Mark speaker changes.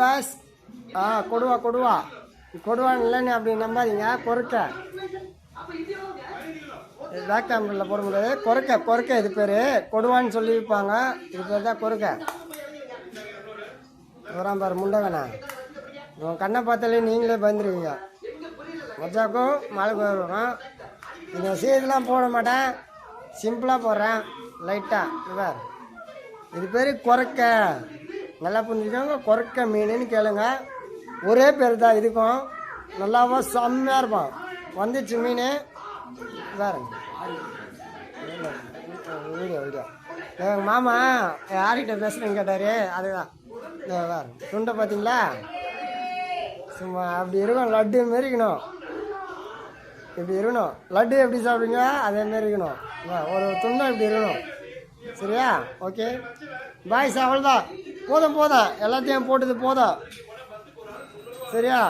Speaker 1: Pass. கொடுவான்னு இல்லைன்னு அப்படி நம்பாதீங்க. கொறுக்க பேக் கேமரில் போட முடியாது. கொறுக்க இது பேர். கொடுவான்னு சொல்லியிருப்பாங்க, இது பேர் தான் கொறுக்க. வரான் பாரு முண்டகண்ணா. உன் கண்ணை பார்த்தாலே நீங்களே பயந்துருவீங்க. மச்சாக்கும் மாலுக்கும் வரும். இந்த சீதெலாம் போட மாட்டேன், சிம்பிளாக போடுறேன் லைட்டாக. இவர் இது பேர் கொறுக்க. நல்லா புரிஞ்சுக்கோங்க. கொறுக்க மீனுன்னு கேளுங்க. ஒரே பேர் தான் இதுக்கும். நல்லாவா செம்மையாக இருப்பான். வந்துச்சு மீன் வேறு வீடியோ எங்கள் மாமா யார்கிட்ட பேசுகிறேன்னு கேட்டார். அதுதான் வேறு துண்டை பார்த்தீங்களா, சும்மா அப்படி இருக்கும். லட்டு மாரி இருக்கணும். இப்படி இருக்கணும். லட்டு எப்படி சாப்பிடுங்க அதேமாரி இருக்கணும். ஒரு துண்டை இப்படி இருக்கணும். சரியா? Okay boys. அவ்வளோதான். போதும் எல்லாத்தையும் போட்டது போதும். சரியா?